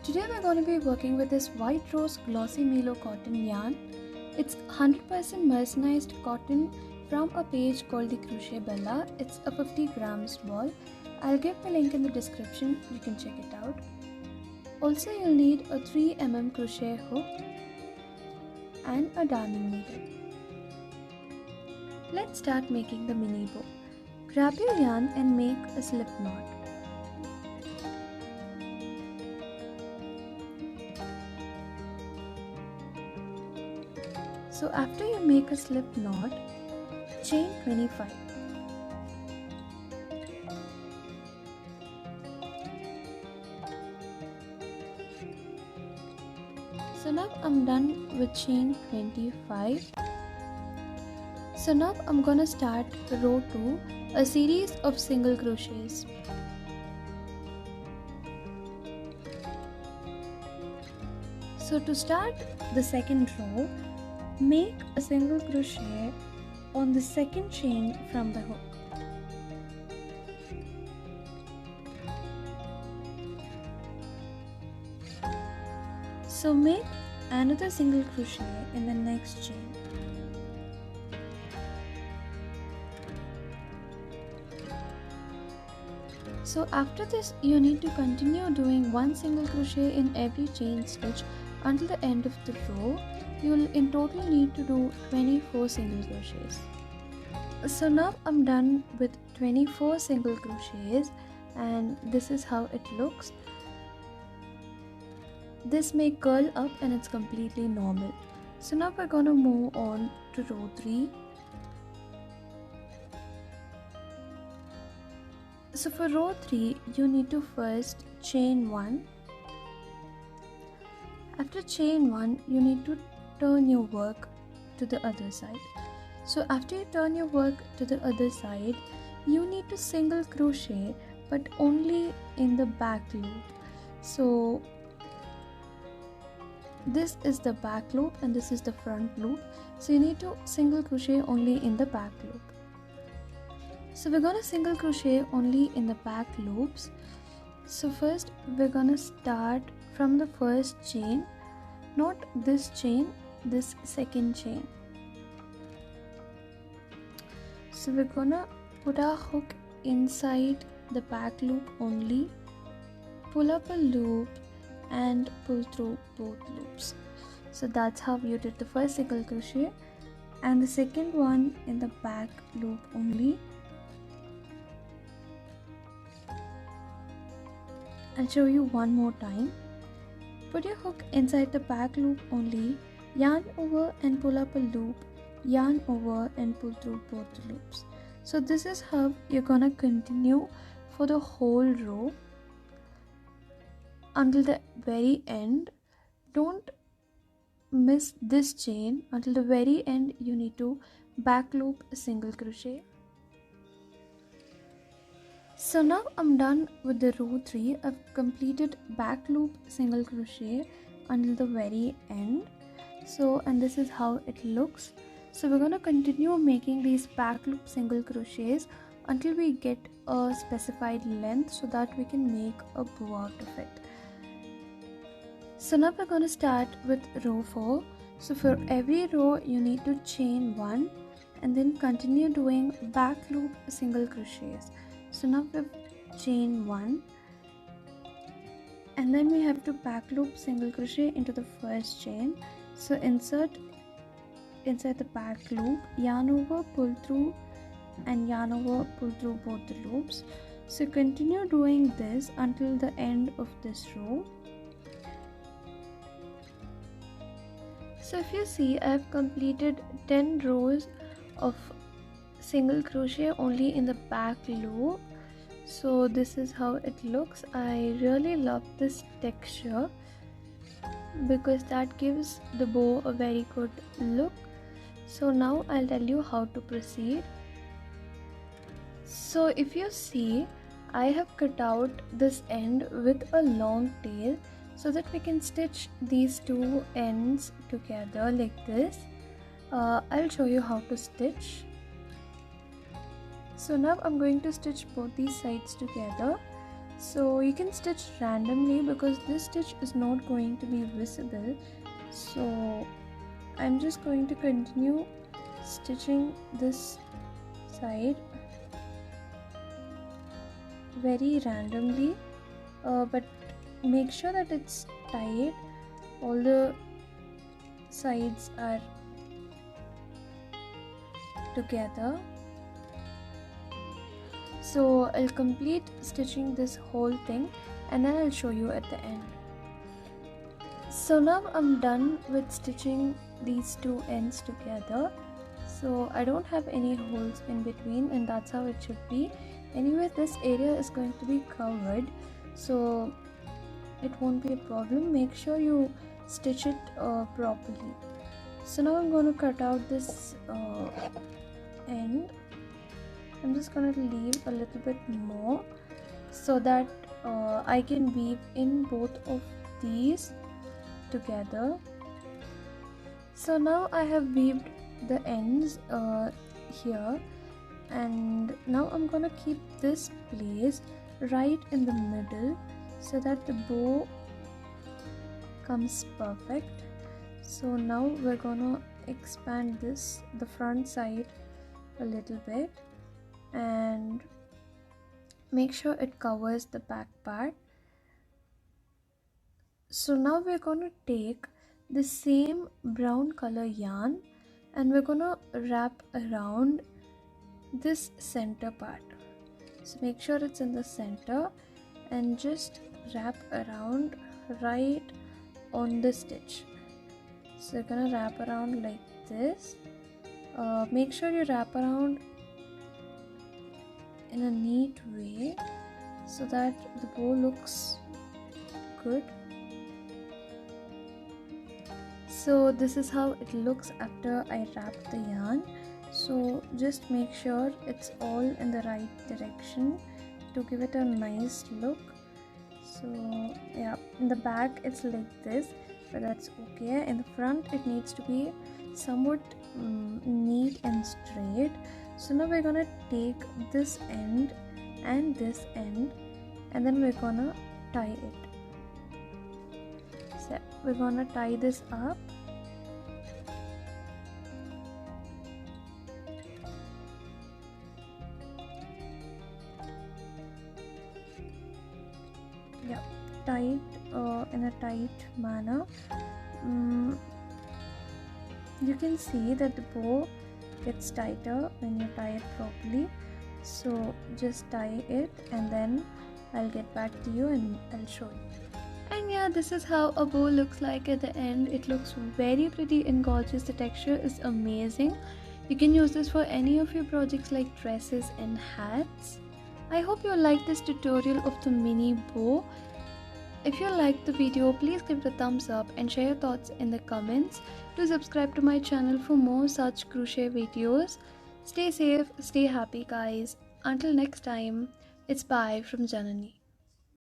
Today we're going to be working with this white rose glossy Milo cotton yarn. It's 100% mercerized cotton from a page called the Crochet Bella. It's a 50 grams ball. I'll give the link in the description, you can check it out. Also you'll need a 3 mm crochet hook and a darning needle. Let's start making the mini bow. Grab your yarn and make a slip knot. So after you make a slip knot, chain 25. So now I'm done with chain 25. So now I'm gonna start row 2, a series of single crochets. So to start the second row, make a single crochet on the second chain from the hook. So make another single crochet in the next chain. So after this, you need to continue doing one single crochet in every chain stitch until the end of the row. You'll in total need to do 24 single crochets. So now I'm done with 24 single crochets and this is how it looks. This may curl up and it's completely normal. So now we're gonna move on to row 3. So for row 3, you need to first chain 1. After chain 1, you need to turn your work to the other side. So after you turn your work to the other side, you need to single crochet but only in the back loop. So this is the back loop and this is the front loop. So you need to single crochet only in the back loop. So we're gonna single crochet only in the back loops. So first we're gonna start from the first chain, not this chain, this second chain. So we're gonna put our hook inside the back loop only, pull up a loop and pull through both loops. So that's how you did the first single crochet, and the second one in the back loop only. I'll show you one more time. Put your hook inside the back loop only, yarn over and pull up a loop, yarn over and pull through both loops. So this is how you're gonna continue for the whole row until the very end. Don't miss this chain. Until the very end you need to back loop a single crochet. So now I'm done with the row 3. I've completed back loop single crochet until the very end. So and this is how it looks. So we're going to continue making these back loop single crochets until we get a specified length so that we can make a bow out of it. So now we're going to start with row 4. So for every row you need to chain 1 and then continue doing back loop single crochets. So now we've chain 1 and then we have to back loop single crochet into the first chain. So insert inside the back loop, yarn over, pull through and yarn over, pull through both the loops. So continue doing this until the end of this row. So if you see, I have completed 10 rows of single crochet only in the back loop. So this is how it looks. I really love this texture because that gives the bow a very good look. So now I'll tell you how to proceed. So if you see, I have cut out this end with a long tail so that we can stitch these two ends together like this. I'll show you how to stitch. So now I'm going to stitch both these sides together. So you can stitch randomly because this stitch is not going to be visible. So I'm just going to continue stitching this side very randomly, but make sure that it's tight, all the sides are together. So I'll complete stitching this whole thing and then I'll show you at the end. So now I'm done with stitching these two ends together. So I don't have any holes in between, and that's how it should be. Anyway, this area is going to be covered, so it won't be a problem. Make sure you stitch it properly. So now I'm going to cut out this end. I'm just going to leave a little bit more so that I can weave in both of these together. So now I have weaved the ends here, and now I'm gonna keep this place right in the middle so that the bow comes perfect. So now we're gonna expand this, the front side, a little bit and make sure it covers the back part. So now we're gonna take the same brown color yarn and we're gonna wrap around this center part. So make sure it's in the center and just wrap around right on the stitch. So you're gonna wrap around like this. Make sure you wrap around in a neat way so that the bow looks good. So this is how it looks after I wrap the yarn. So just make sure it's all in the right direction to give it a nice look. So yeah, in the back it's like this, but that's okay. In the front it needs to be somewhat neat and straight. So now we're gonna take this end and this end and then we're gonna tie it. So we're gonna tie this up. Yeah, tight in a tight manner. You can see that the bow gets tighter when you tie it properly. So just tie it and then I'll get back to you and I'll show you. And yeah, this is how a bow looks like at the end. It looks very pretty and gorgeous. The texture is amazing. You can use this for any of your projects like dresses and hats. I hope you liked this tutorial of the mini bow. If you liked the video, please give it a thumbs up and share your thoughts in the comments. Do subscribe to my channel for more such crochet videos. Stay safe, stay happy guys. Until next time, it's bye from Janani.